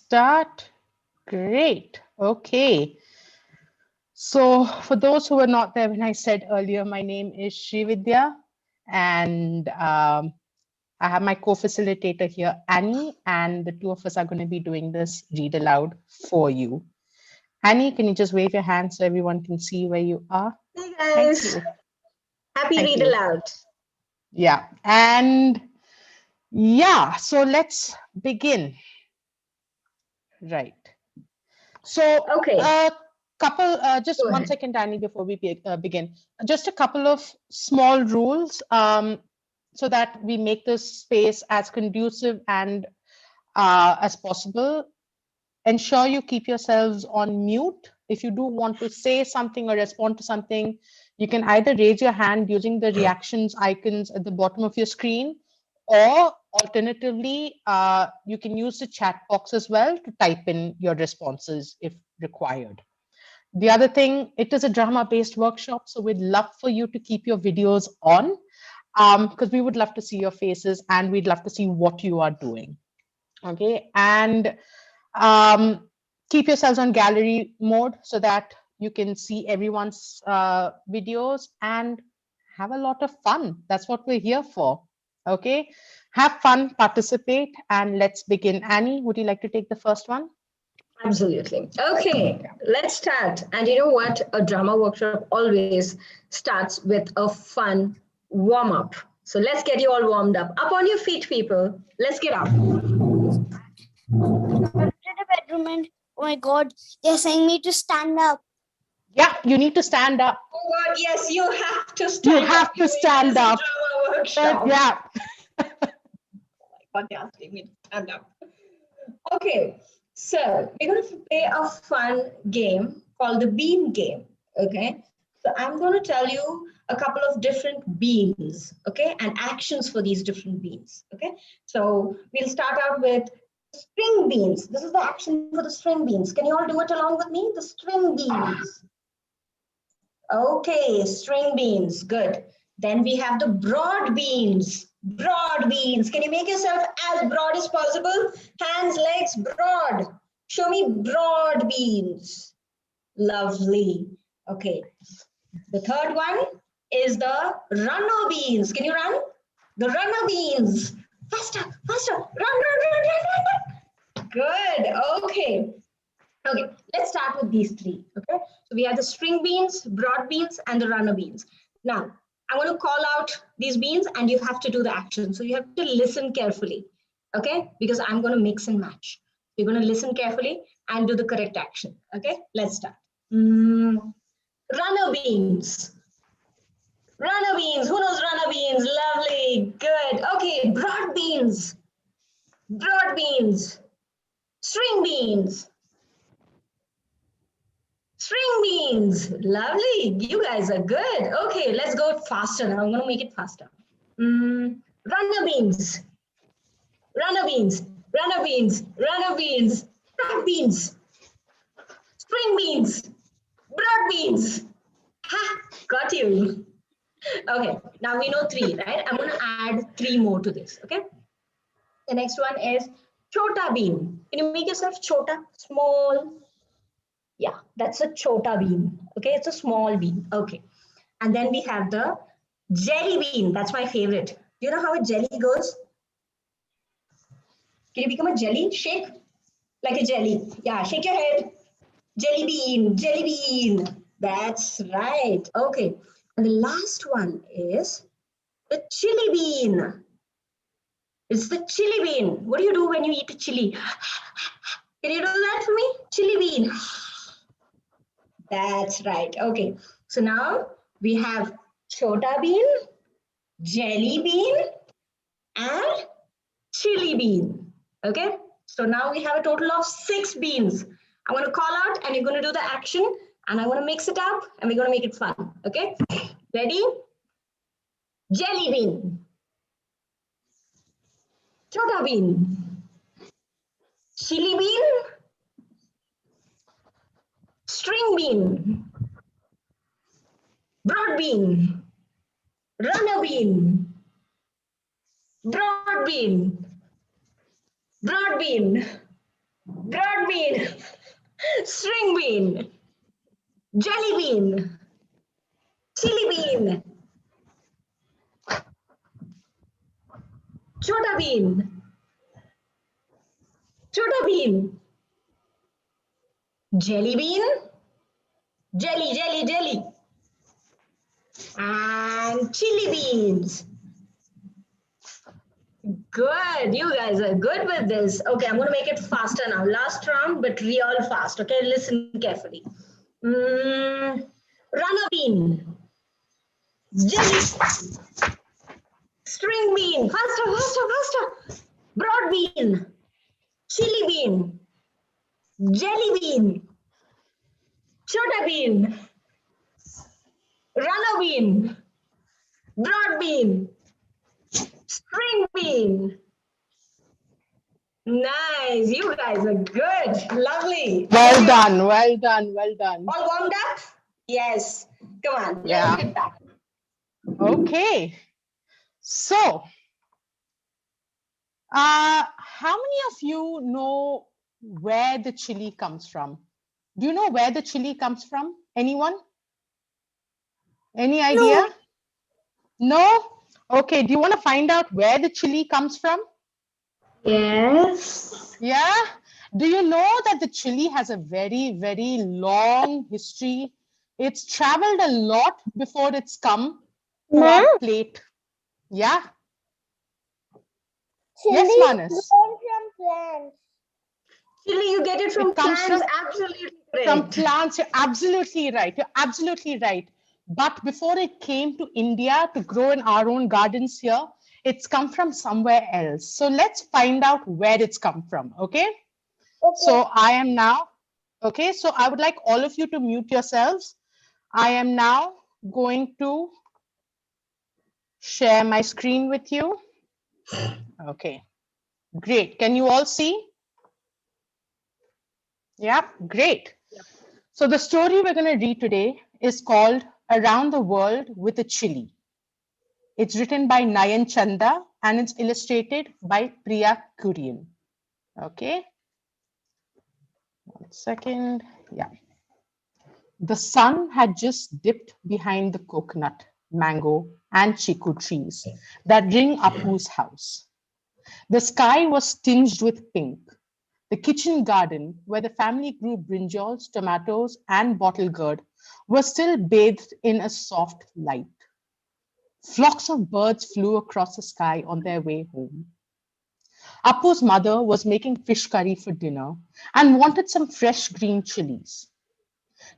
start? Great. Okay. So for those who were not there when I said earlier, my name is Srividya, and I have my co-facilitator here, Annie, and the two of us are going to be doing this read aloud for you. Annie, can you just wave your hand so everyone can see where you are? Hey Thank guys, you. happy Thank read you. aloud. Yeah, and yeah, so let's begin. Right. So Okay, just go 1 ahead. second, Danny, before we begin. Just a couple of small rules so that we make this space as conducive and as possible. Ensure you keep yourselves on mute. If you do want to say something or respond to something, you can either raise your hand using the reactions icons at the bottom of your screen, or alternatively, you can use the chat box as well to type in your responses if required. The other thing, it is a drama-based workshop, so we'd love for you to keep your videos on because we would love to see your faces and we'd love to see what you are doing. Okay, and keep yourselves on gallery mode so that you can see everyone's videos and have a lot of fun. That's what we're here for. Okay, have fun, participate, and let's begin. Annie, would you like to take the first one? Absolutely. Okay, let's start. And you know what? A drama workshop always starts with a fun warm up. So let's get you all warmed up. Up on your feet, people. Let's get up. To the bedroom and oh my god, they're saying me to stand up. Yeah, you need to stand up. Oh God, yes, you have to You stand up. have to stand This is up. drama workshop. Yeah. God, they're asking me to stand up. Okay, so we're going to play a fun game called the bean game. Okay, so I'm going to tell you a couple of different beans, okay, and actions for these different beans. Okay, so we'll start out with string beans. This is the action for the string beans. Can you all do it along with me? The string beans. Okay, string beans, good. Then we have the broad beans. Broad beans. Can you make yourself as broad as possible? Hands, legs, broad. Show me broad beans. Lovely. Okay. The third one is the runner beans. Can you run? The runner beans. Faster, faster. Run, run, run, run, run, run. Good. Okay. Okay, let's start with these three. Okay, so we have the string beans, broad beans, and the runner beans. Now, I'm going to call out these beans and you have to do the action. So you have to listen carefully, okay, because I'm going to mix and match. You're going to listen carefully and do the correct action. Okay, let's start. Runner beans. Runner beans. Who knows runner beans? Lovely. Good. Okay, broad beans. Broad beans. String beans. String beans. Lovely. You guys are good. Okay, let's go faster now. I'm going to make it faster. Runner beans. Runner beans. Runner beans. Runner beans. Broad beans. String beans. Broad beans. Ha! Got you. Okay, now we know three, right? I'm going to add three more to this. Okay. The next one is chota bean. Can you make yourself chota? Small. Yeah, that's a chota bean. Okay, it's a small bean. Okay. And then we have the jelly bean. That's my favorite. Do you know how a jelly goes? Can you become a jelly? Shake like a jelly. Yeah, shake your head. Jelly bean, jelly bean. That's right. Okay. And the last one is the chili bean. It's the chili bean. What do you do when you eat a chili? Can you do that for me? Chili bean. That's right. Okay. So now we have chota bean, jelly bean, and chili bean. Okay. So now we have a total of 6 beans. I'm going to call out and you're going to do the action and I'm going to mix it up and we're going to make it fun. Okay. Ready? Jelly bean. Chota bean. Chili bean. String bean. Broad bean. Runner bean. Broad bean. Broad bean. Broad broad bean, string bean, jelly bean, chili bean, chota bean, jelly bean, jelly, and chili beans. Good, you guys are good with this. Okay, I'm going to make it faster now. Last round, but real fast. Okay, listen carefully. Runner bean, jelly, string bean, faster. Broad bean, chili bean, jelly bean, chota bean, runner bean, broad bean, string bean. Nice, you guys are good. Lovely. Well done, well done, well done. All warmed up? Yes. Come on, Yeah. let's get back. Okay. So, how many of you know where the chili comes from? Do you know where the chili comes from? Anyone? Any idea? No? Okay, do you want to find out where the chili comes from? Yes. Yeah? Do you know that the chili has a very, very long history? It's traveled a lot before it's come to our plate. Yeah? Yes, Chili Manas. is grown from plants. Chili, you get it from It comes plants. from- Absolutely From correct. plants, you're absolutely right. You're absolutely right. But before it came to India to grow in our own gardens here, it's come from somewhere else. So let's find out where it's come from, okay? Okay. So I am now, okay, so I would like all of you to mute yourselves. I am now going to share my screen with you. Okay, great. Can you all see? Yeah, great. So the story we're going to read today is called Around the World with a Chili. It's written by Nayan Chanda and it's illustrated by Priya Kurian. Okay. 1 second. Yeah. The sun had just dipped behind the coconut, mango, and chiku trees that ring Apu's house. The sky was tinged with pink. The kitchen garden, where the family grew brinjals, tomatoes, and bottle gourd, was still bathed in a soft light. Flocks of birds flew across the sky on their way home. Apu's mother was making fish curry for dinner and wanted some fresh green chilies.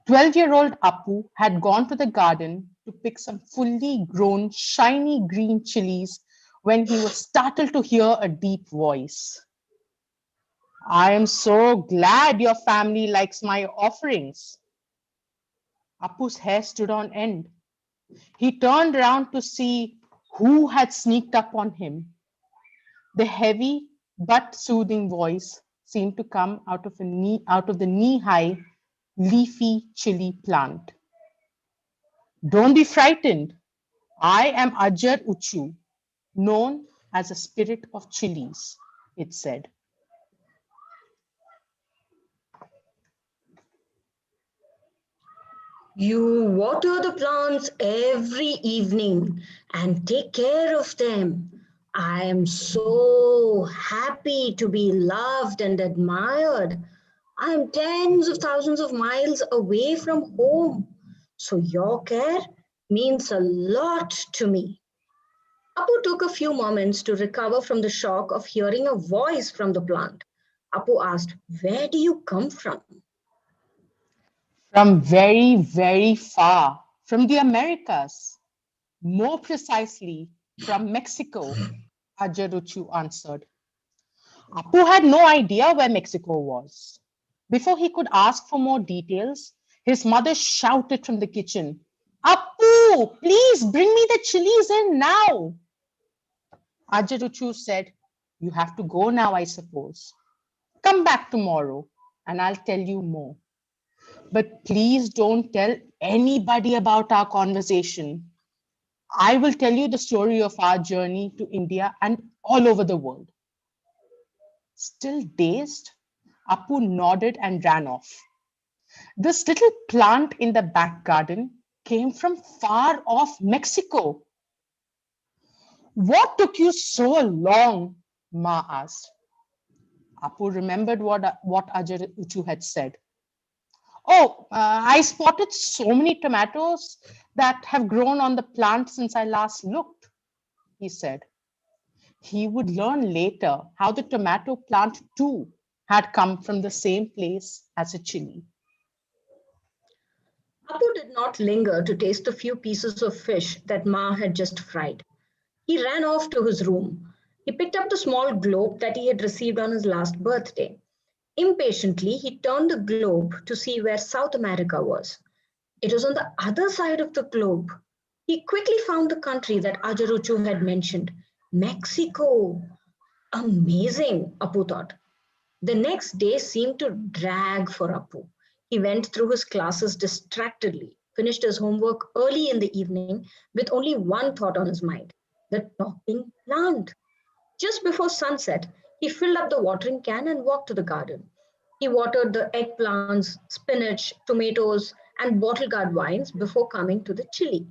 12-year-old Apu had gone to the garden to pick some fully grown, shiny green chilies when he was startled to hear a deep voice. I am so glad your family likes my offerings. Apu's hair stood on end. He turned around to see who had sneaked up on him. The heavy but soothing voice seemed to come out of the knee-high, leafy chili plant. Don't be frightened. I am Ajar Uchu, known as a spirit of chilies, it said. You water the plants every evening and take care of them. I am so happy to be loved and admired. I am tens of thousands of miles away from home, so your care means a lot to me. Apu took a few moments to recover from the shock of hearing a voice from the plant. Apu asked, "Where do you come from?" From very, very far, from the Americas, more precisely from Mexico, Ajar Uchu answered. Apu had no idea where Mexico was. Before he could ask for more details, his mother shouted from the kitchen, Apu, please bring me the chilies in now. Ajar Uchu said, you have to go now, I suppose. Come back tomorrow and I'll tell you more. But please don't tell anybody about our conversation. I will tell you the story of our journey to India and all over the world. Still dazed, Apu nodded and ran off. This little plant in the back garden came from far off Mexico. What took you so long? Ma asked. Apu remembered what Ajay Uchu had said. Oh, I spotted so many tomatoes that have grown on the plant since I last looked, he said. He would learn later how the tomato plant too had come from the same place as a chili. Apu did not linger to taste the few pieces of fish that Ma had just fried. He ran off to his room. He picked up the small globe that he had received on his last birthday. Impatiently, he turned the globe to see where South America was. It was on the other side of the globe. He quickly found the country that Ajaruchu had mentioned, Mexico. Amazing, Apu thought. The next day seemed to drag for Apu. He went through his classes distractedly, finished his homework early in the evening with only one thought on his mind, the talking plant. Just before sunset, he filled up the watering can and walked to the garden. He watered the eggplants, spinach, tomatoes, and bottle gourd vines before coming to the chili.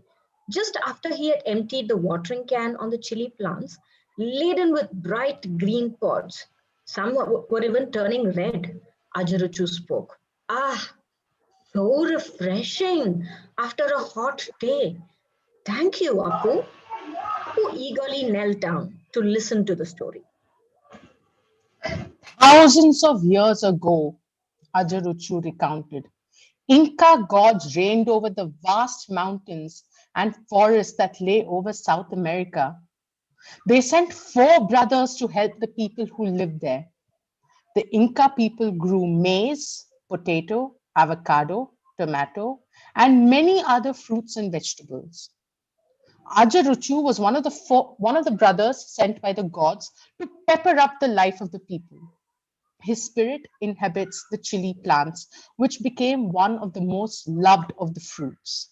Just after he had emptied the watering can on the chili plants, laden with bright green pods, some were even turning red, Ajaruchu spoke. Ah, so refreshing after a hot day. Thank you, Apu. Apu eagerly knelt down to listen to the story. Thousands of years ago, Ajaruchu recounted, Inca gods reigned over the vast mountains and forests that lay over South America. They sent four brothers to help the people who lived there. The Inca people grew maize, potato, avocado, tomato, and many other fruits and vegetables. Ajaruchu was one of the brothers sent by the gods to pepper up the life of the people. His spirit inhabits the chili plants, which became one of the most loved of the fruits.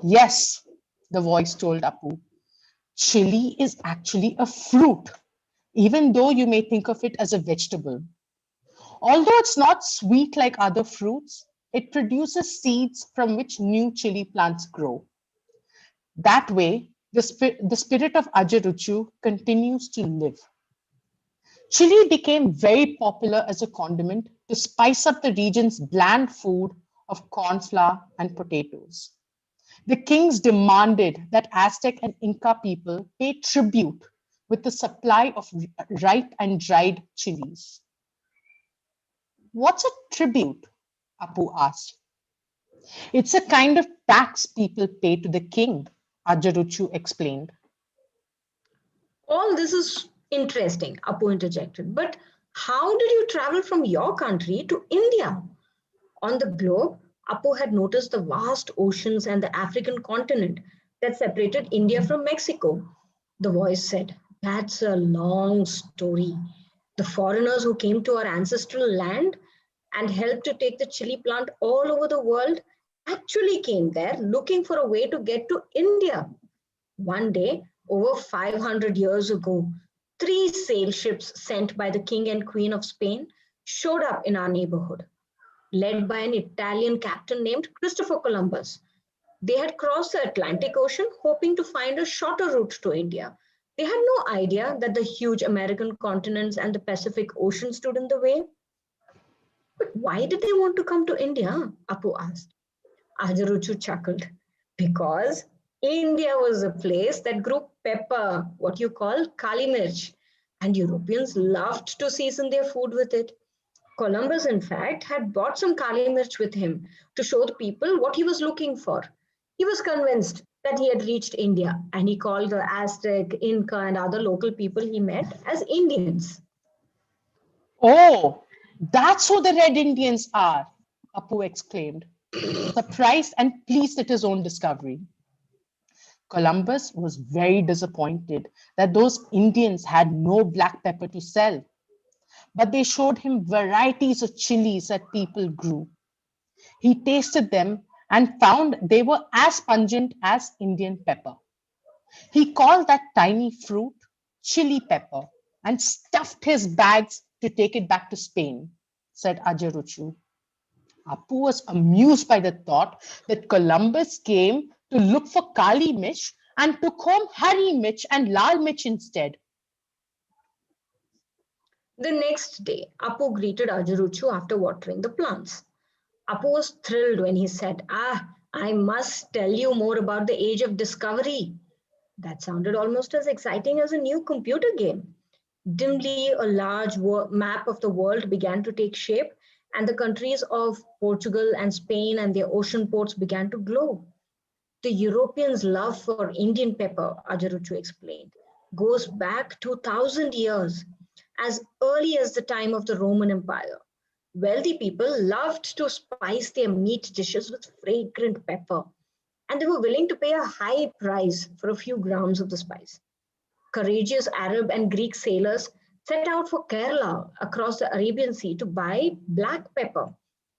Yes, the voice told Apu, chili is actually a fruit, even though you may think of it as a vegetable. Although it's not sweet like other fruits, it produces seeds from which new chili plants grow. That way, the spirit of Ajaruchu continues to live. Chili became very popular as a condiment to spice up the region's bland food of corn flour and potatoes. The kings demanded that Aztec and Inca people pay tribute with the supply of ripe and dried chilies. What's a tribute? Apu asked. It's a kind of tax people pay to the king, Ajaruchu explained. All this is interesting, Apu interjected. But how did you travel from your country to India? On the globe, Apu had noticed the vast oceans and the African continent that separated India from Mexico. The voice said, That's a long story. The foreigners who came to our ancestral land and helped to take the chili plant all over the world actually came there looking for a way to get to India. One day, over 500 years ago, three sail ships sent by the King and Queen of Spain showed up in our neighborhood, led by an Italian captain named Christopher Columbus. They had crossed the Atlantic Ocean hoping to find a shorter route to India. They had no idea that the huge American continents and the Pacific Ocean stood in the way. But why did they want to come to India? Apu asked. Ajaruchu chuckled. Because India was a place that grew pepper, what you call kali mirch, and Europeans loved to season their food with it. Columbus, in fact, had brought some kali mirch with him to show the people what he was looking for. He was convinced that he had reached India, and he called the Aztec, Inca, and other local people he met as Indians. Oh, that's who the Red Indians are, Apu exclaimed, surprised and pleased at his own discovery. Columbus was very disappointed that those Indians had no black pepper to sell, but they showed him varieties of chilies that people grew. He tasted them and found they were as pungent as Indian pepper. He called that tiny fruit chili pepper and stuffed his bags to take it back to Spain. said Ajaruchu. Apu was amused by the thought that Columbus came to look for Kali Mich and took home Harry Mich and Lal Mich instead. The next day, Apu greeted Ajaruchu after watering the plants. Apu was thrilled when he said, I must tell you more about the age of discovery. That sounded almost as exciting as a new computer game. Dimly, a large map of the world began to take shape, and the countries of Portugal and Spain and their ocean ports began to glow. The Europeans' love for Indian pepper, Ajaruchu explained, goes back 2000 years, as early as the time of the Roman Empire. Wealthy people loved to spice their meat dishes with fragrant pepper, and they were willing to pay a high price for a few grams of the spice. Courageous Arab and Greek sailors set out for Kerala across the Arabian Sea to buy black pepper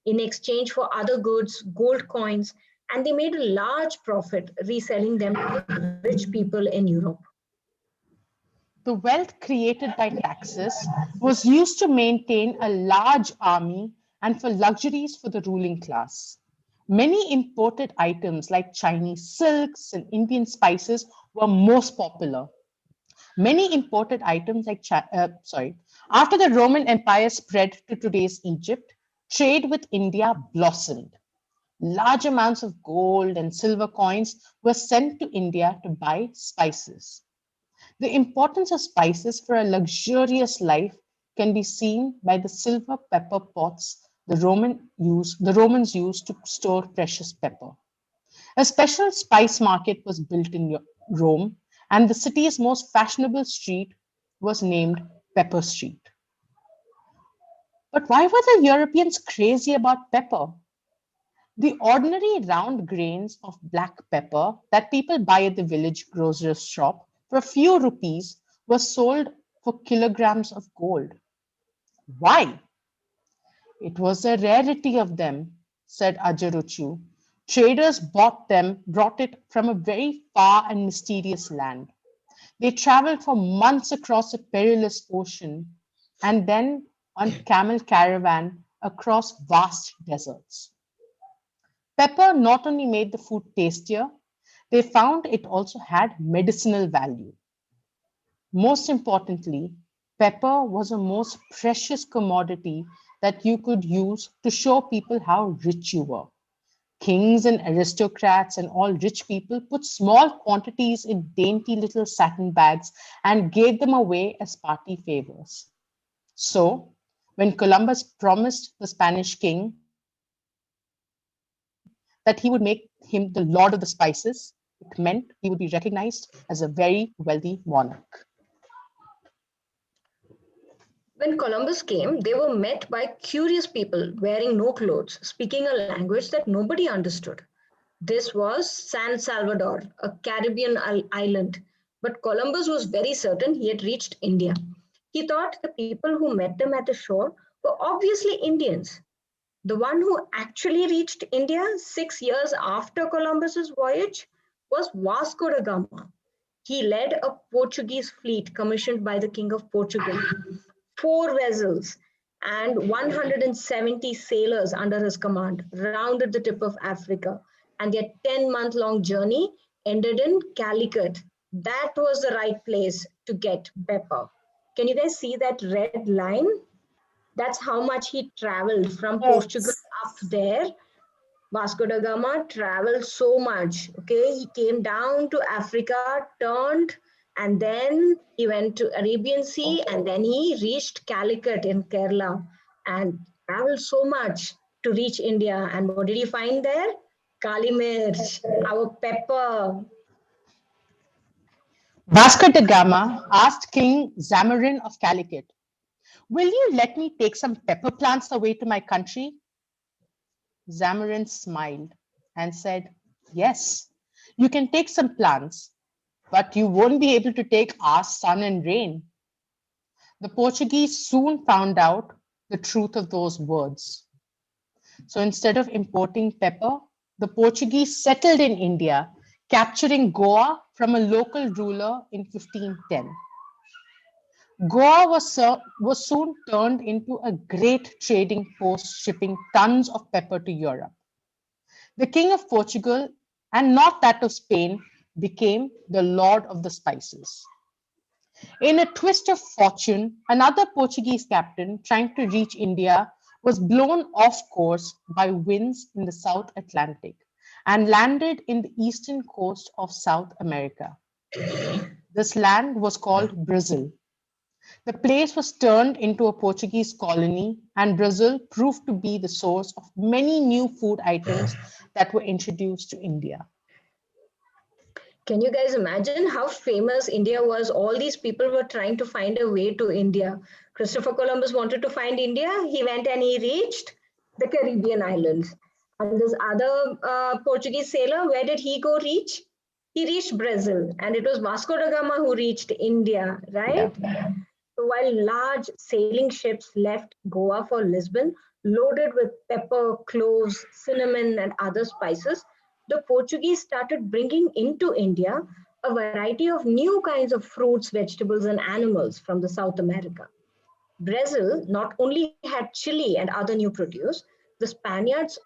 in exchange for other goods, gold coins, and they made a large profit reselling them to the rich people in Europe. The wealth created by taxes was used to maintain a large army and for luxuries for the ruling class. Many imported items like Chinese silks and Indian spices were most popular. Many imported items after the Roman Empire spread to today's Egypt, trade with India blossomed. Large amounts of gold and silver coins were sent to India to buy spices. The importance of spices for a luxurious life can be seen by the silver pepper pots the Romans used to store precious pepper. A special spice market was built in Rome, and the city's most fashionable street was named Pepper Street. But why were the Europeans crazy about pepper? The ordinary round grains of black pepper that people buy at the village grocer's shop for a few rupees were sold for kilograms of gold. Why? It was a rarity of them, said Ajaruchu. Traders brought it from a very far and mysterious land. They traveled for months across a perilous ocean and then on camel caravan across vast deserts. Pepper not only made the food tastier, they found it also had medicinal value. Most importantly, pepper was a most precious commodity that you could use to show people how rich you were. Kings and aristocrats and all rich people put small quantities in dainty little satin bags and gave them away as party favors. So, when Columbus promised the Spanish king that he would make him the lord of the spices, it meant he would be recognized as a very wealthy monarch. When Columbus came, they were met by curious people wearing no clothes, speaking a language that nobody understood. This was San Salvador, a Caribbean island, but Columbus was very certain he had reached India. He thought the people who met them at the shore were obviously Indians. The one who actually reached India 6 years after Columbus's voyage was Vasco da Gama. He led a Portuguese fleet commissioned by the King of Portugal, 4 vessels and 170 sailors under his command rounded the tip of Africa, and their 10-month-long journey ended in Calicut. That was the right place to get pepper. Can you guys see that red line? That's how much he traveled from Portugal up there. Vasco da Gama traveled so much. Okay, he came down to Africa, turned, and then he went to Arabian Sea, and then he reached Calicut in Kerala and traveled so much to reach India. And what did he find there? Kali Mirch, our pepper. Vasco da Gama asked King Zamarin of Calicut, "Will you let me take some pepper plants away to my country?" Zamarin smiled and said, "Yes, you can take some plants, but you won't be able to take our sun and rain." The Portuguese soon found out the truth of those words. So instead of importing pepper, the Portuguese settled in India, capturing Goa from a local ruler in 1510. Goa was soon turned into a great trading post, shipping tons of pepper to Europe. The king of Portugal, and not that of Spain, became the lord of the spices. In a twist of fortune, another Portuguese captain trying to reach India was blown off course by winds in the South Atlantic and landed in the eastern coast of South America. This land was called Brazil. The place was turned into a Portuguese colony, and Brazil proved to be the source of many new food items that were introduced to India. Can you guys imagine how famous India was? All these people were trying to find a way to India. Christopher Columbus wanted to find India. He went and he reached the Caribbean islands. And this other Portuguese sailor, where did he go reach? He reached Brazil. And it was Vasco da Gama who reached India, right? Yeah. So while large sailing ships left Goa for Lisbon, loaded with pepper, cloves, cinnamon, and other spices, the Portuguese started bringing into India a variety of new kinds of fruits, vegetables, and animals from the South America. Brazil not only had chili and other new produce, the Spaniards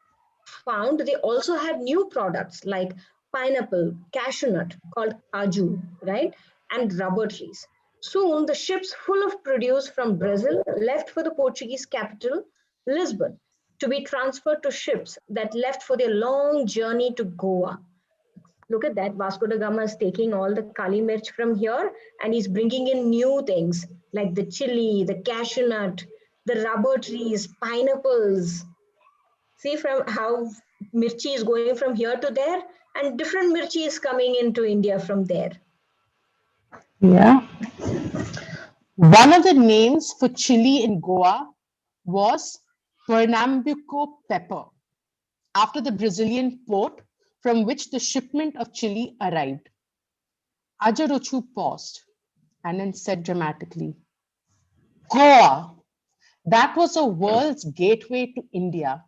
found they also had new products like pineapple, cashew nut called caju, right? And rubber trees. Soon the ships full of produce from Brazil left for the Portuguese capital, Lisbon, to be transferred to ships that left for their long journey to Goa. Look at that. Vasco da Gama is taking all the Kali Mirch from here and he's bringing in new things like the chili, the cashew nut, the rubber trees, pineapples. See from how mirchi is going from here to there, and different mirchi is coming into India from there. Yeah. One of the names for chili in Goa was Pernambuco pepper, after the Brazilian port from which the shipment of chili arrived. Ajaruchu paused and then said dramatically, Goa, that was the world's gateway to India.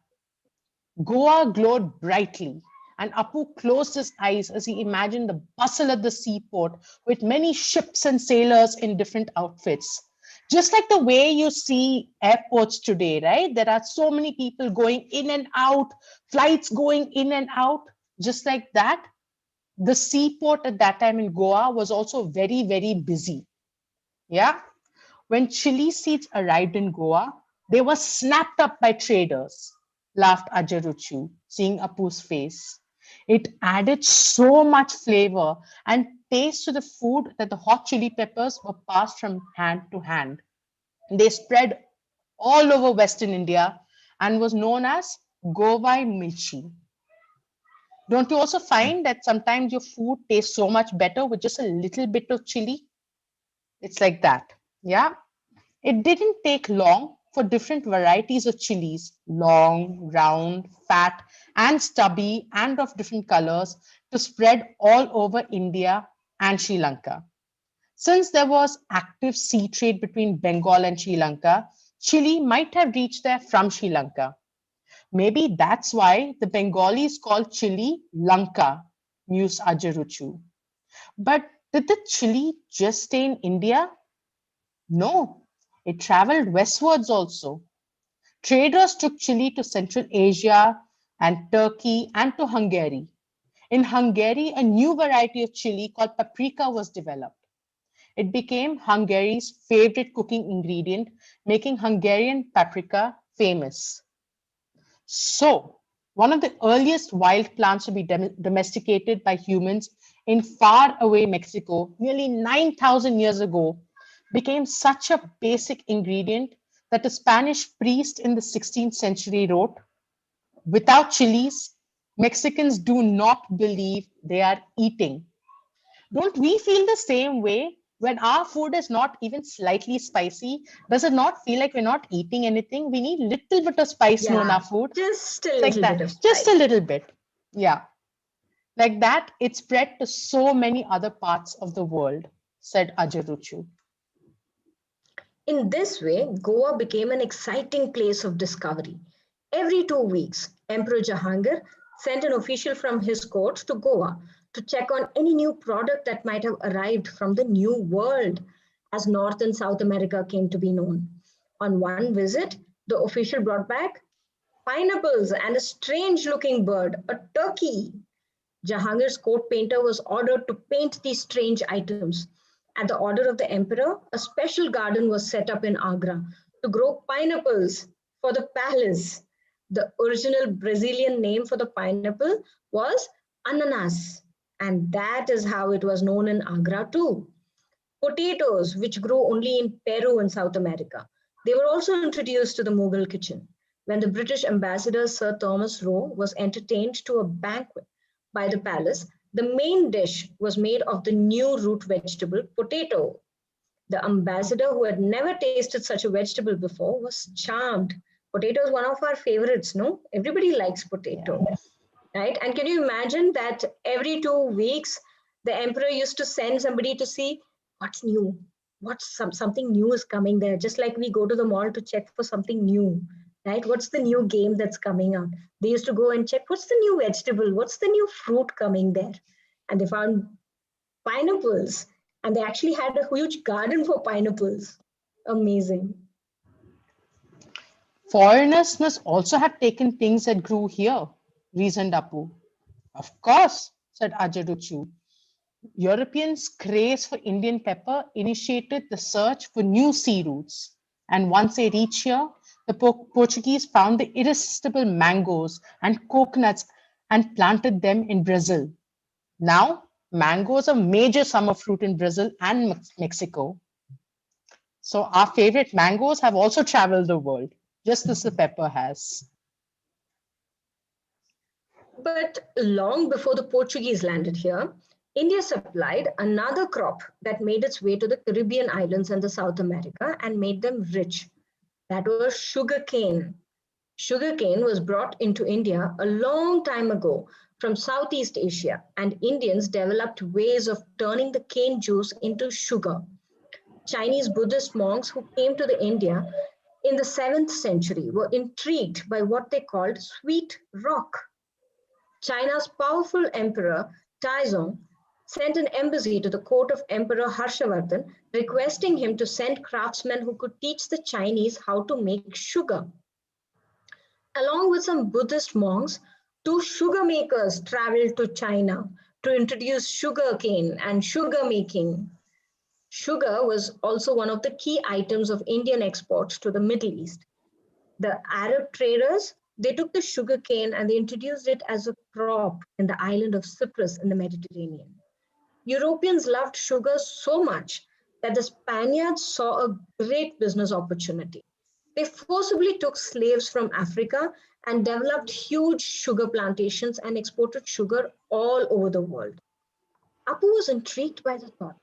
Goa glowed brightly, and Apu closed his eyes as he imagined the bustle at the seaport with many ships and sailors in different outfits. Just like the way you see airports today, right? There are so many people going in and out, flights going in and out. Just like that, the seaport at that time in Goa was also very, very busy. Yeah. When chili seeds arrived in Goa, they were snapped up by traders, laughed Ajaruchu, seeing Apu's face. It added so much flavor and taste to the food that the hot chili peppers were passed from hand to hand. They spread all over Western India and was known as Govai Milchi. Don't you also find that sometimes your food tastes so much better with just a little bit of chili? It's like that. Yeah. It didn't take long for different varieties of chilies, long, round, fat, and stubby, and of different colors, to spread all over India and Sri Lanka. Since there was active sea trade between Bengal and Sri Lanka, chili might have reached there from Sri Lanka. Maybe that's why the Bengalis call chili Lanka, mused Ajaruchu. But did the chili just stay in India? No, it traveled westwards also. Traders took chili to Central Asia and Turkey and to Hungary. In Hungary, a new variety of chili called paprika was developed. It became Hungary's favorite cooking ingredient, making Hungarian paprika famous. So, one of the earliest wild plants to be domesticated by humans in faraway Mexico nearly 9,000 years ago became such a basic ingredient that a Spanish priest in the 16th century wrote, without chilies, Mexicans do not believe they are eating. Don't we feel the same way when our food is not even slightly spicy? Does it not feel like we're not eating anything? We need little bit of spice in our food. Just a It's little like bit that. of spice. Just a little bit. Yeah. Like that, it spread to so many other parts of the world, said Ajaruchu. In this way, Goa became an exciting place of discovery. Every 2 weeks, Emperor Jahangir sent an official from his court to Goa to check on any new product that might have arrived from the new world. as North and South America came to be known. On one visit, the official brought back pineapples and a strange looking bird, a turkey. Jahangir's court painter was ordered to paint these strange items. At the order of the emperor, a special garden was set up in Agra to grow pineapples for the palace. The original Brazilian name for the pineapple was ananas, and that is how it was known in Agra too. Potatoes, which grew only in Peru and South America. They were also introduced to the Mughal kitchen. When the British ambassador Sir Thomas Roe was entertained to a banquet by the palace, the main dish was made of the new root vegetable, potato. The ambassador, who had never tasted such a vegetable before, was charmed. Potato is one of our favorites, no? Everybody likes potato, right? And can you imagine that every 2 weeks, the emperor used to send somebody to see what's new, something new is coming there. Just like we go to the mall to check for something new, right? What's the new game that's coming out? They used to go and check what's the new vegetable, what's the new fruit coming there, and they found pineapples, and they actually had a huge garden for pineapples. Amazing. Foreigners must also have taken things that grew here, reasoned Apu. Of course, said Ajaruchu. Europeans' craze for Indian pepper initiated the search for new sea routes. And once they reached here, the Portuguese found the irresistible mangoes and coconuts and planted them in Brazil. Now, mangoes are a major summer fruit in Brazil and Mexico. So our favorite mangoes have also traveled the world, just as the pepper has. But long before the Portuguese landed here, India supplied another crop that made its way to the Caribbean islands and the South America and made them rich. That was sugarcane. Sugarcane was brought into India a long time ago from Southeast Asia, and Indians developed ways of turning the cane juice into sugar. Chinese Buddhist monks who came to the India in the 7th century were intrigued by what they called sweet rock. China's powerful emperor Taizong sent an embassy to the court of Emperor Harshavardhan requesting him to send craftsmen who could teach the Chinese how to make sugar. Along with some Buddhist monks, 2 sugar makers traveled to China to introduce sugar cane and sugar making. Sugar was also one of the key items of Indian exports to the Middle East. The Arab traders, they took the sugar cane and they introduced it as a crop in the island of Cyprus in the Mediterranean. Europeans loved sugar so much that the Spaniards saw a great business opportunity. They forcibly took slaves from Africa and developed huge sugar plantations and exported sugar all over the world. Apu was intrigued by the thought.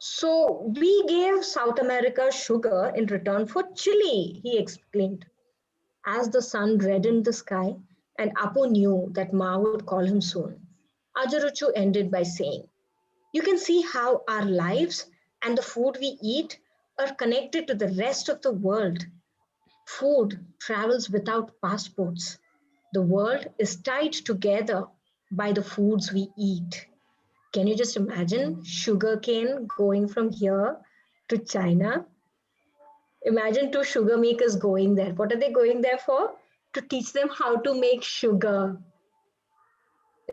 So we gave South America sugar in return for chili, he exclaimed. As the sun reddened the sky, and Apu knew that Ma would call him soon, Ajaruchu ended by saying, "You can see how our lives and the food we eat are connected to the rest of the world. Food travels without passports. The world is tied together by the foods we eat." Can you just imagine sugarcane going from here to China? Imagine 2 sugar makers going there. What are they going there for? To teach them how to make sugar.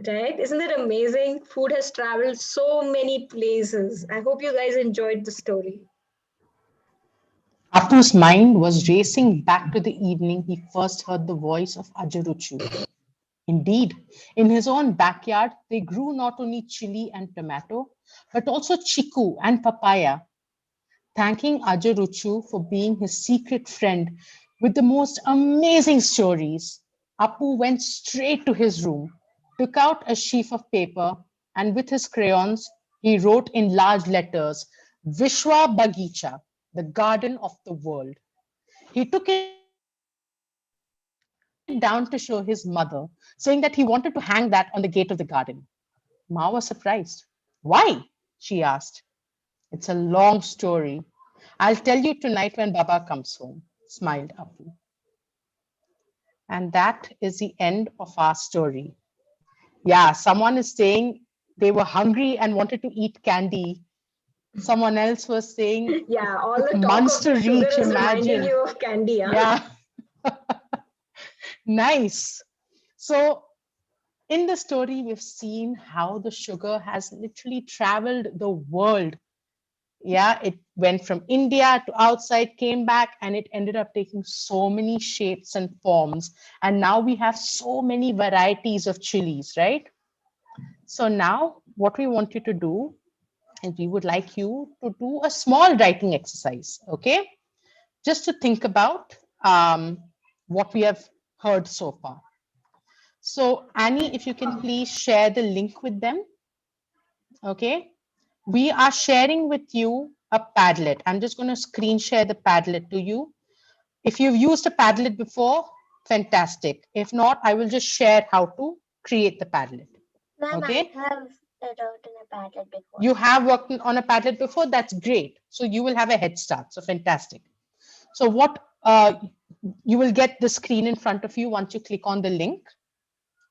Right? Isn't that amazing? Food has traveled so many places. I hope you guys enjoyed the story. Apu's mind was racing back to the evening he first heard the voice of Ajaruchu. Indeed, in his own backyard, they grew not only chili and tomato, but also chiku and papaya. Thanking Ajaruchu for being his secret friend with the most amazing stories, Apu went straight to his room, took out a sheaf of paper, and with his crayons, he wrote in large letters, Vishwa Bagicha, the garden of the world. He took it down to show his mother, saying that he wanted to hang that on the gate of the garden. Ma was surprised. Why? She asked. It's a long story. I'll tell you tonight when Baba comes home, smiled Apu. And that is the end of our story. Yeah, someone is saying they were hungry and wanted to eat candy. Someone else was saying, Yeah, all the talk months of to sugar reach, is reminding imagine. you of candy, huh? Yeah. Nice. So in the story, we've seen how the sugar has literally traveled the world. Yeah, it went from India to outside, came back, and it ended up taking so many shapes and forms. And now we have so many varieties of chilies, right? So now what we want you to do is we would like you to do a small writing exercise, okay? Just to think about what we have heard so far. So Annie, if you can please share the link with them, okay? We are sharing with you a Padlet. I'm just going to screen share the Padlet to you. If you've used a Padlet before, fantastic. If not, I will just share how to create the Padlet. Ma'am, Okay. I have it out in a Padlet before. You have worked on a Padlet before, that's great. So you will have a head start, so fantastic. So what you will get the screen in front of you once you click on the link.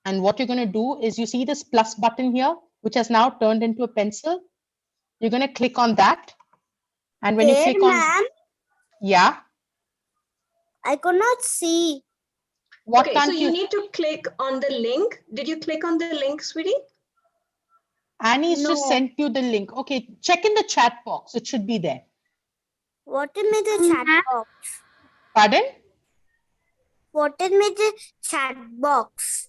And what you're going to do is you see this plus button here, which has now turned into a pencil. You're going to click on that. And when you click on, ma'am, yeah, I could not see. what Okay, so can't you need to click on the link. Did you click on the link, sweetie? Annie's just No. sent you the link. Okay, check in the chat box. It should be there. What is the chat box? Pardon? What is the chat box?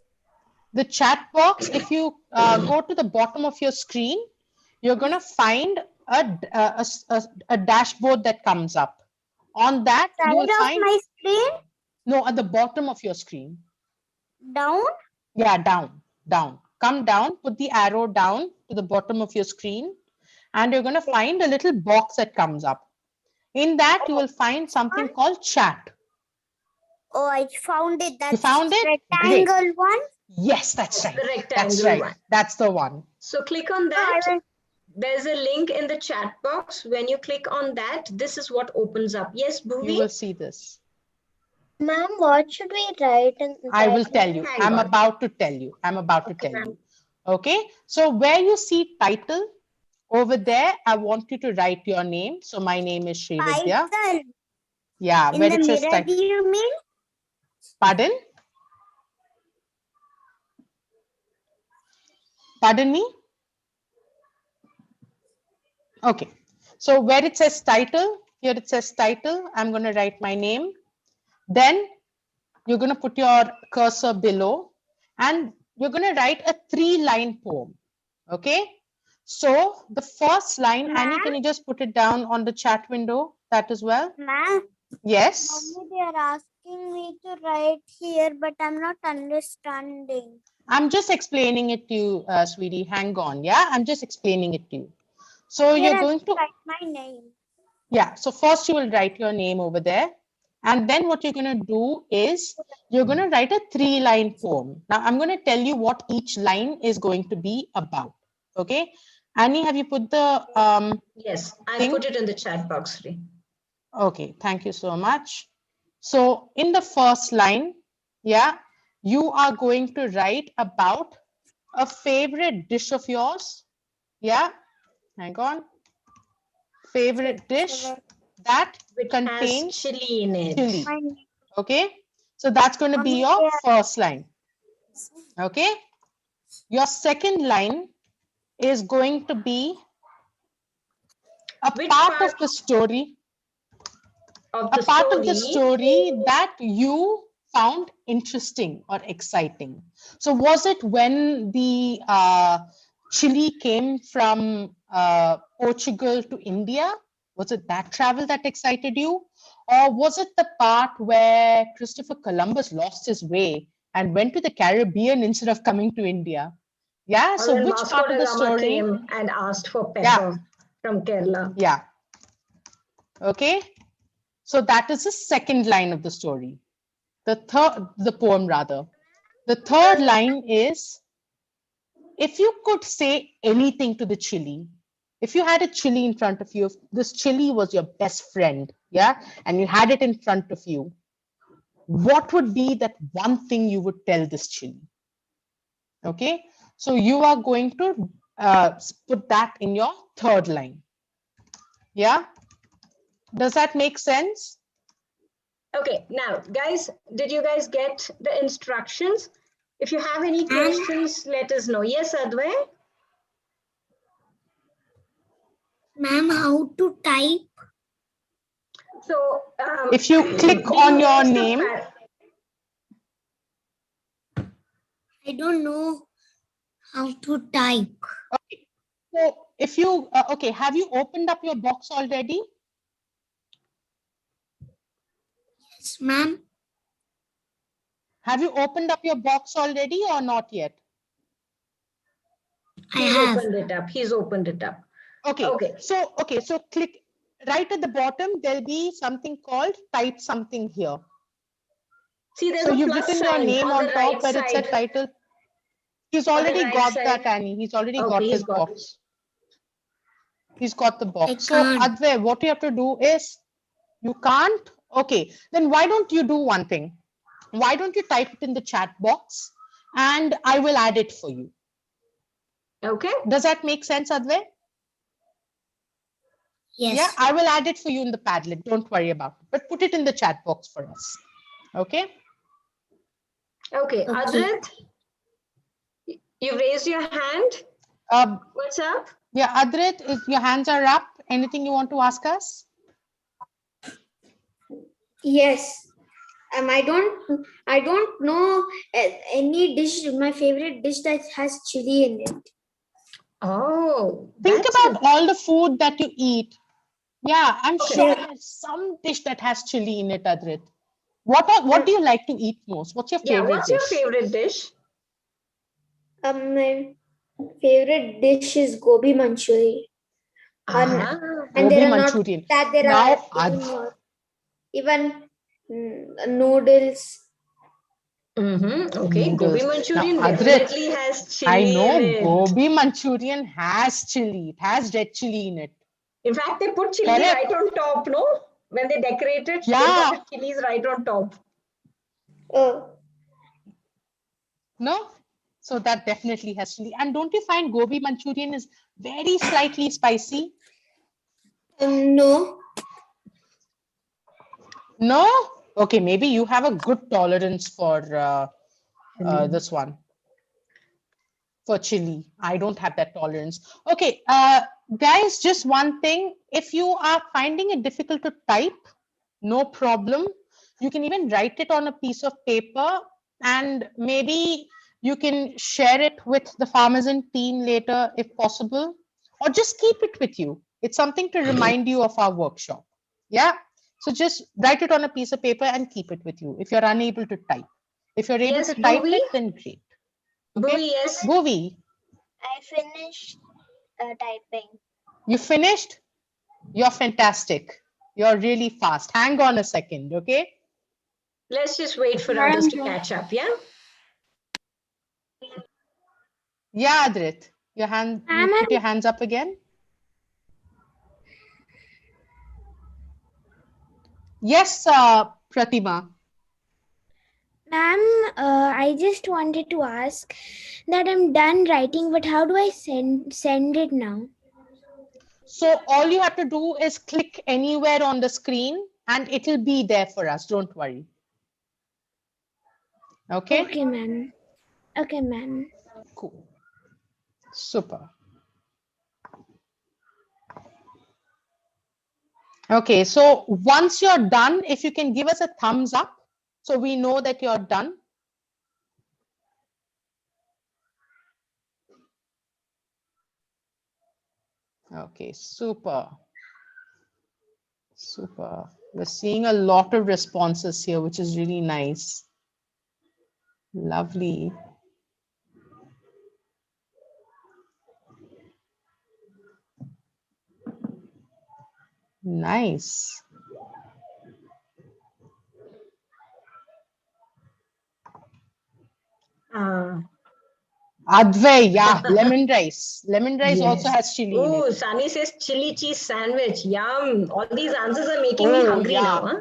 The chat box, if you go to the bottom of your screen, you're going to find a dashboard that comes up. On that, you will Side of find, my screen? no, at the bottom of your screen. Down? Yeah, down, down. Come down, put the arrow down to the bottom of your screen, and you're going to find a little box that comes up. In that, you will find something called chat. Oh, I found it. That's You found it? rectangle Great. one. Yes, that's right. The rectangle That's right. one. That's the one. So click on that. There's a link in the chat box. When you click on that, this is what opens up. Yes, You Bhuvi? will see this. Ma'am, what should we write? I will tell you. Hang I'm on. about to tell you. I'm about to Okay, tell ma'am. you. Okay. So where you see title over there, I want you to write your name. So my name is Srividya. Title. Yeah. In Where the it says mirror, title. do you mean? Pardon? Pardon me? Okay. So where it says title, here it says title. I'm going to write my name. Then you're going to put your cursor below and you're going to write a 3-line poem. Okay. So the first line, Annie, can you just put it down on the chat window, that as well? Ma'am, Yes. Mommy, they are asking me to write here, but I'm not understanding. I'm just explaining it to you, sweetie. Hang on. Yeah, I'm just explaining it to you. So Here you're I going to write my name. Yeah, so first you will write your name over there. And then what you're going to do is you're going to write a 3-line poem. Now I'm going to tell you what each line is going to be about. Okay. Annie, have you put the Yes, I thing? put it in the chat box, Sri. Okay, thank you so much. So in the first line, yeah, you are going to write about a favorite dish of yours. Yeah, hang on. Favorite dish that Which contains has chili in it. chili. My name. Okay, so that's going to be Mommy, your they are- first line. Okay, your second line is going to be a Which part of part the story, of a the part of the story? story that you found interesting or exciting. So was it when the chili came from Portugal to India? Was it that travel that excited you? Or was it the part where Christopher Columbus lost his way and went to the Caribbean instead of coming to India? Yeah, Or so when which Vasco part da of the Gama story? came and asked for pepper Yeah. from Kerala. Yeah. Okay. So that is the second line of the story. The poem rather. The third line is, if you could say anything to the chili, if you had a chili in front of you, if this chili was your best friend, yeah, and you had it in front of you, what would be that one thing you would tell this chili? Okay, so you are going to put that in your third line. Yeah. Does that make sense? Okay, now guys, did you guys get the instructions? If you have any questions, let us know. Yes, Advay? Ma'am, how to type? So If you click do on you your use the name, I don't know how to type. okay. So if you, okay, have you opened up your box already? Yes, ma'am. Have you opened up your box already or not yet? I He's have. opened it up. He's opened it up. Okay. Okay. So click right at the bottom. There'll be something called type something here. See, there's So a you've plus written your sign name on on the top right where it said side. title. He's On the already right got side. that, Annie. He's already Okay, got he's his got box. He's got the box. I So can't. Advay, what you have to do is, you can't? Okay, then why don't you do one thing? Why don't you type it in the chat box and I will add it for you. Okay. Does that make sense, Advay? Yes. Yeah, I will add it for you in the Padlet. Don't worry about it. But put it in the chat box for us. Okay? Okay. Adrit, you raised your hand. What's up? Yeah, Adrit, if your hands are up, anything you want to ask us? Yes. I don't know any dish. My favorite dish that has chili in it. Oh, Think that's about all the food that you eat. Yeah, I'm Okay. sure there's some dish that has chili in it, Adrit. What do you like to eat most? What's your yeah. favorite What's dish? your favorite dish? My favorite dish is gobi manchurian. Ah, And Gobi there are Manchurian. not that there Now, are even noodles. Okay. Noodles. Gobi Now, Manchurian Adrit, definitely has chili I in know it. Gobi Manchurian has chili. It has red chili in it. In fact, they put chili Correct. right on top, no? When they decorate it, they Yeah. put the chilies right on top. No? So that definitely has chili. And don't you find Gobi Manchurian is very slightly spicy? No. No? Okay, maybe you have a good tolerance for this one. For chili. I don't have that tolerance. Okay, guys, just one thing. If you are finding it difficult to type, no problem. You can even write it on a piece of paper and maybe you can share it with the Farmazin team later if possible, or just keep it with you. It's something to remind you of our workshop. Yeah. So just write it on a piece of paper and keep it with you if you're unable to type. If you're able Yes, to type Bhuvi? it, then great. Bhuvi, yes. Bhuvi, I finished typing. you finished? You're fantastic. You're really fast. Hang on a second, okay? Let's just wait for others to catch up, yeah? Yeah, Adrit. You put your hands up again. Yes, Pratima. Ma'am, I just wanted to ask that I'm done writing, but how do I send it now? So all you have to do is click anywhere on the screen and it'll be there for us. Don't worry. Okay? Okay, ma'am. Okay, ma'am. Cool. Super. Okay, so once you're done, if you can give us a thumbs up so we know that you're done. Okay, super. Super. We're seeing a lot of responses here, which is really nice. Lovely. Nice. Advay, yeah, lemon rice. Lemon rice also has chili in Oh, it. Sunny says chili cheese sandwich. Yum. All these answers are making me Oh, hungry yeah. now. Huh?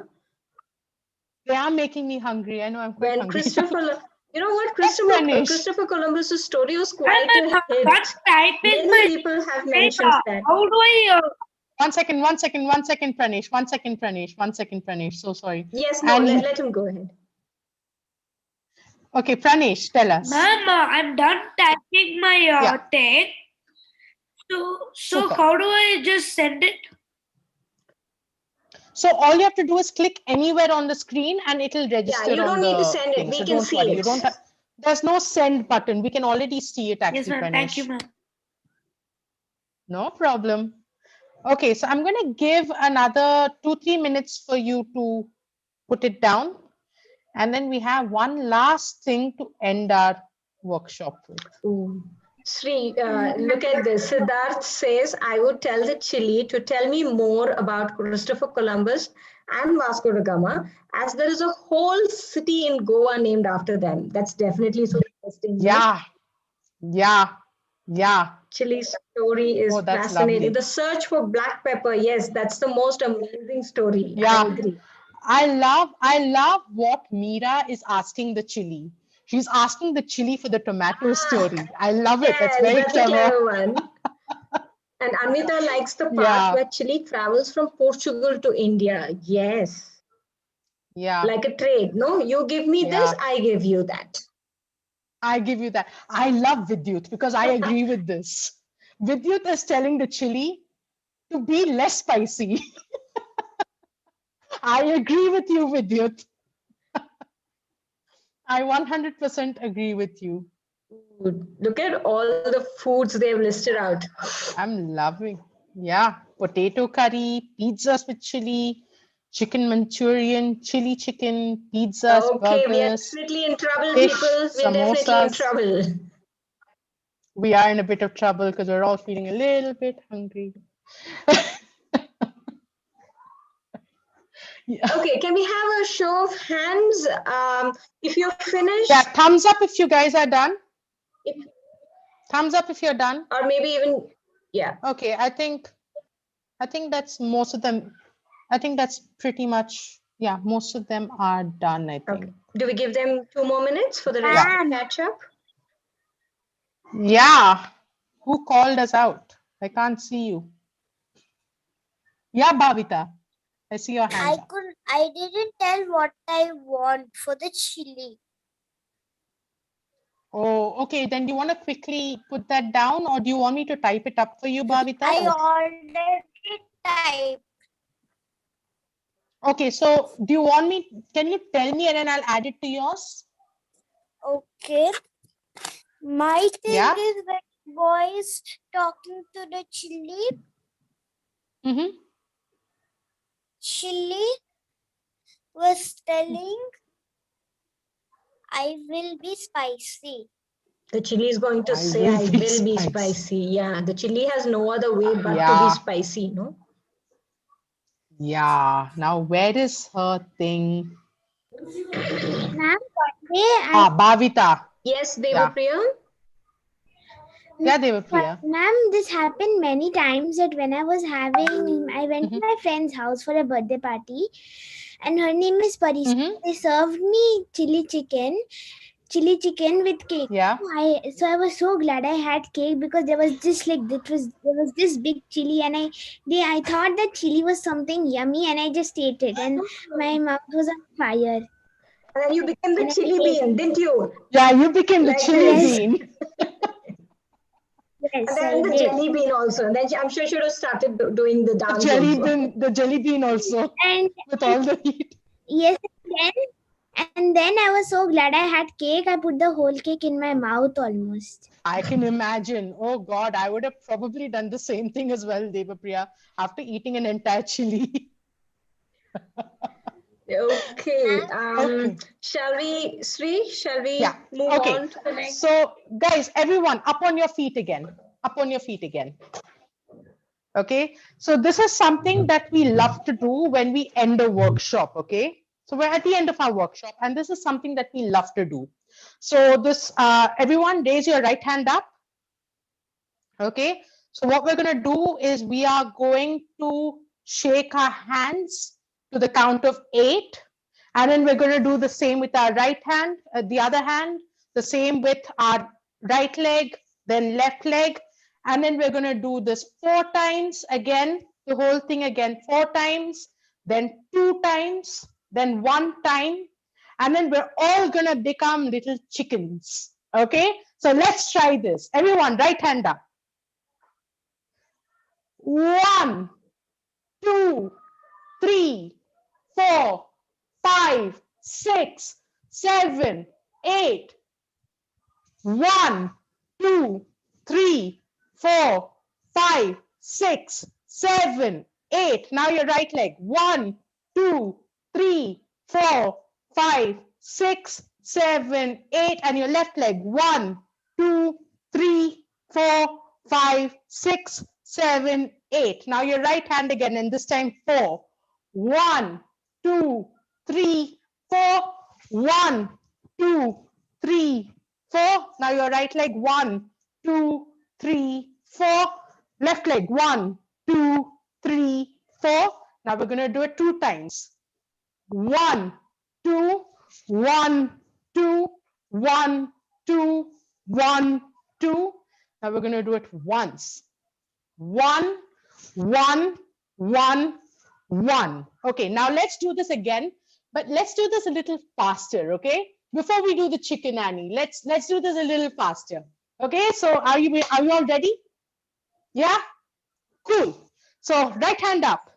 They are making me hungry. I know I'm quite When hungry. Christopher, you know what? Yes, Manish. Christopher Columbus's story was quite a hit. But type is Many my people have data. mentioned that. How do I One second, Pranesh. One second, Pranesh. So sorry. Yes, no, And- let him go ahead. Okay, Pranesh, tell us. Ma'am, I'm done typing my Yeah. text. So Super. how do I just send it? So all you have to do is click anywhere on the screen and it'll register. you don't on need to the send it. thing. We So can don't see worry. it. You don't have, there's no send button. We can already see it actually, Yes, ma'am. Pranesh. Thank you, ma'am. No problem. Okay, so I'm going to give another 2-3 minutes for you to put it down. And then we have one last thing to end our workshop with. Ooh. Sri, look at this. Siddharth says, I would tell the Chile to tell me more about Christopher Columbus and Vasco da Gama, as there is a whole city in Goa named after them. That's definitely so interesting. no? Yeah. Chile's story is Oh, that's fascinating. lovely. The search for black pepper, yes, that's the most amazing story. Yeah. I agree. I love what Meera is asking the chili. She's asking the chili for the tomato story. I love it. That's Yes, very that's a clever. clever one. And Anvita likes the part Yeah. where Chile travels from Portugal to India. Yes. Yeah. Like a trade. No, you give me this, Yeah. I give you that. I give you that. I love Vidyut because I agree with this. Vidyut is telling the chili to be less spicy. I agree with you, Vidyut. I 100% agree with you. Look at all the foods they've listed out. I'm loving. Yeah. Potato curry, pizzas with chili, chicken Manchurian, chili chicken, pizzas, Okay, we are burgers. definitely in trouble, fish, people. We're definitely in samosas. trouble. We are in a bit of trouble because we're all feeling a little bit hungry. Yeah. Okay, can we have a show of hands? If you're finished, Yeah, thumbs up if you guys are done. If- Thumbs up if you're done. or maybe even, yeah. Okay, I think that's most of them. I think that's pretty much, yeah, most of them are done, I think. Okay. Do we give them 2 more minutes for the rest Yeah. to catch up? Yeah. Who called us out? I can't see you. Yeah, Bhavita. I see your hand. up. I didn't tell what I want for the chili. Oh, okay. Then do you want to quickly put that down or do you want me to type it up for you, Bhavita? I already typed. Okay, so do you want me, can you tell me and then I'll add it to yours? Okay. My thing Yeah. is when boys talking to the chili, Mm-hmm. chili was telling, I will be spicy. The chili is going to I say, will I be will be spicy. spicy. Yeah, the chili has no other way but to Yeah. be spicy, no? Yeah. Now, where is her thing? Ma'am, one day Bhavita. Yes, Yeah. Devapriya? Yeah, Devapriya. Ma'am, this happened many times that when I went to my friend's house for a birthday party and her name is Parisa. Mhm. They served me chili chicken with cake. Yeah. So I was so glad I had cake because there was this big chili and I thought that chili was something yummy and I just ate it and my mouth was on fire. And then you became the And I chili ate. bean, didn't you? Yeah, you became the Like chili this. bean. Yes, And I then the did. jelly bean also. And then I'm sure she would have started doing the dance also. The jelly bean also And with all the heat. yes, and then I was so glad I had cake. I put the whole cake in my mouth almost. I can imagine. Oh God, I would have probably done the same thing as well, Devapriya, after eating an entire chili. Okay. Okay. Shall we, Sri? Shall we Yeah, move okay. on to the next? So, guys, everyone, up on your feet again. Up on your feet again. Okay. So this is something that we love to do when we end a workshop. Okay. So we're at the end of our workshop, and this is something that we love to do. So this, everyone, raise your right hand up. Okay. So what we're going to do is we are going to shake our hands to the count of 8. And then we're going to do the same with our right hand, the other hand, the same with our right leg, then left leg. And then we're going to do this 4 times again the whole thing again 4 times, then 2 times, then 1 time, and then we're all gonna become little chickens. Okay, so let's try this. Everyone, right hand up. 1, 2, 3, 4, 5, 6, 7, 8. 1, 2, 3, 4, 5, 6, 7, 8. Now your right leg. 1, 2, 3, 4, 5, 6, 7, 8. And your left leg. 1, 2, 3, 4, 5, 6, 7, 8. Now your right hand again, and this time 4. 1, 2, 3, 4. 1, 2, 3, 4. Now your right leg. 1, 2, 3, 4. Left leg. 1, 2, 3, 4. Now we're going to do it 2 times. 1, 2, 1, 2, 1, 2, 1, 2. Now we're going to do it once. 1, 1, 1, 1. Okay, now let's do this again, but let's do this a little faster, okay? Before we do the chicken Annie, let's do this a little faster. Okay, so are you all ready? Yeah? Cool. So right hand up.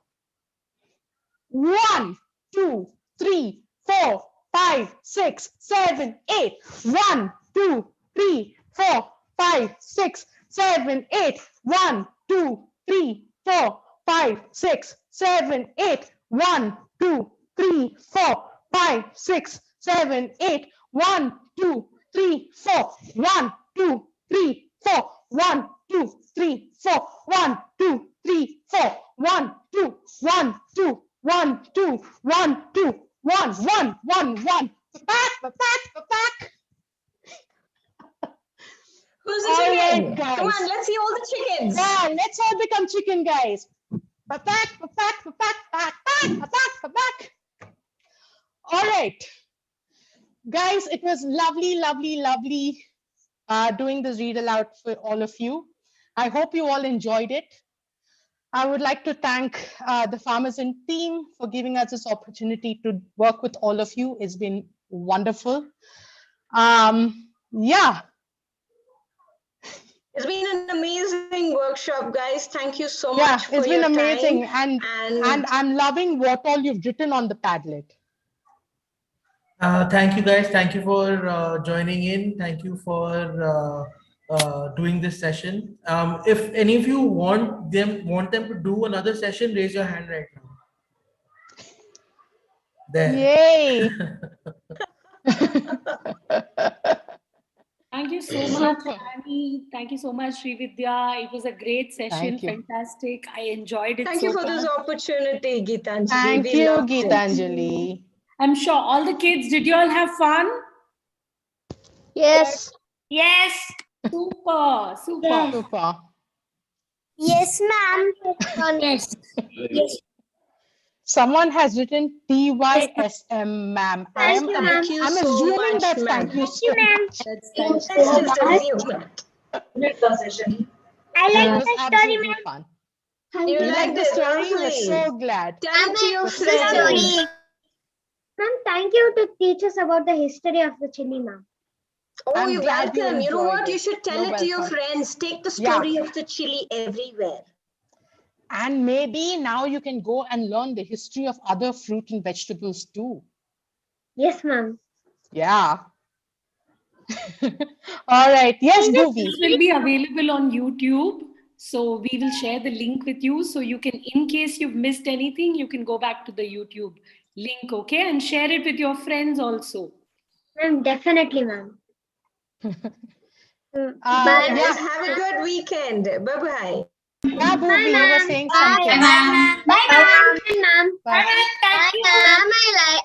1, 2, 3, 4, 5, 6, 7, 8. 1, 2, 3, 4, 5, 6, 7, 8. 1, 2, 3, 4, 5, 6, 7, 8. 1, 2, 3, 4, 5, 6, 7, 8. 1, 2, 3, 4. 1, 2, 3, 4. 1, 2, 3, 4. 1, 2, 3, 4. 1, 2, 1, 2, 1, 2, 1, 2, 1, 1, 1, 1. Back. Who's the All chicken? right, guys. Come on, let's see all the chickens. Yeah, let's all become chicken, guys. Back. All right. Guys, it was lovely doing this read aloud for all of you. I hope you all enjoyed it. I would like to thank the Farmers In team for giving us this opportunity to work with all of you. It's been wonderful. Yeah. It's been an amazing workshop, guys. Thank you so Yeah, much for it's been your amazing. time. And I'm loving what all you've written on the Padlet. Thank you, guys. Thank you for joining in. Thank you for doing this session. If any of you want them to do another session, raise your hand right now. There. Yay. Thank you so much, Super. Annie. Thank you so much, Srividya. It was a great session. Thank you. Fantastic. I enjoyed it. Thank so you for much. this opportunity, Geetanjali. Thank We you, loved it. Geetanjali. I'm sure all the kids, did you all have fun? Yes. Yes. Super. Super. Yes, ma'am. Yes. Someone has written TYSM, ma'am. Thank you, ma'am. Thank you I'm so assuming much, that's ma'am. thank you so much. That's Let's so just assume that. I It like was the story, absolutely ma'am. fun. You You like like the this? story? We're Lovely. so glad. Tell it to your so friends. good. Ma'am, thank you to teach us about the history of the chili, ma'am. Oh, I'm you're glad you welcome. You know enjoyed what? You it. should tell You're it to your welcome. friends. Take the Yeah. story of the chili everywhere. And maybe now you can go and learn the history of other fruit and vegetables too. Yes, ma'am. Yeah. All right. Yes, Bhuvi. This will be available on YouTube. So we will share the link with you. So you can, in case you've missed anything, you can go back to the YouTube link, okay? And share it with your friends also. Ma'am, definitely, ma'am. Guys, Yeah. have a good weekend. Bye-bye. Yeah, Bhuvi, you were ma'am. saying Bye. something. Bye, ma'am. Bye. Ma'am,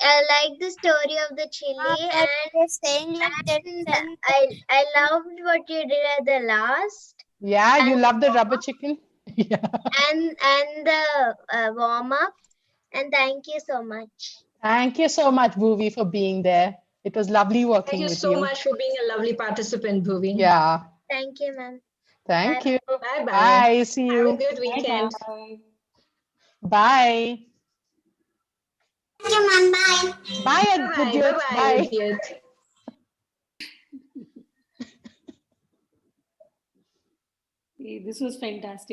I like the story of the chili, and saying like that. I loved what you did at the last, Yeah, you love the rubber chicken? Yeah. and the warm up, and thank you so much. Thank you so much, Bhuvi, for being there. It was lovely working Thank you with so you. much for being a lovely participant, Bhuvi. Yeah. Thank you, ma'am. Thank you. Bye-bye. Bye. See Have a you. good weekend. Bye-bye. Bye. Thank you, ma'am. Bye. Bye, Bye, Vidyut. bye, Bye. Vidyut. This was fantastic.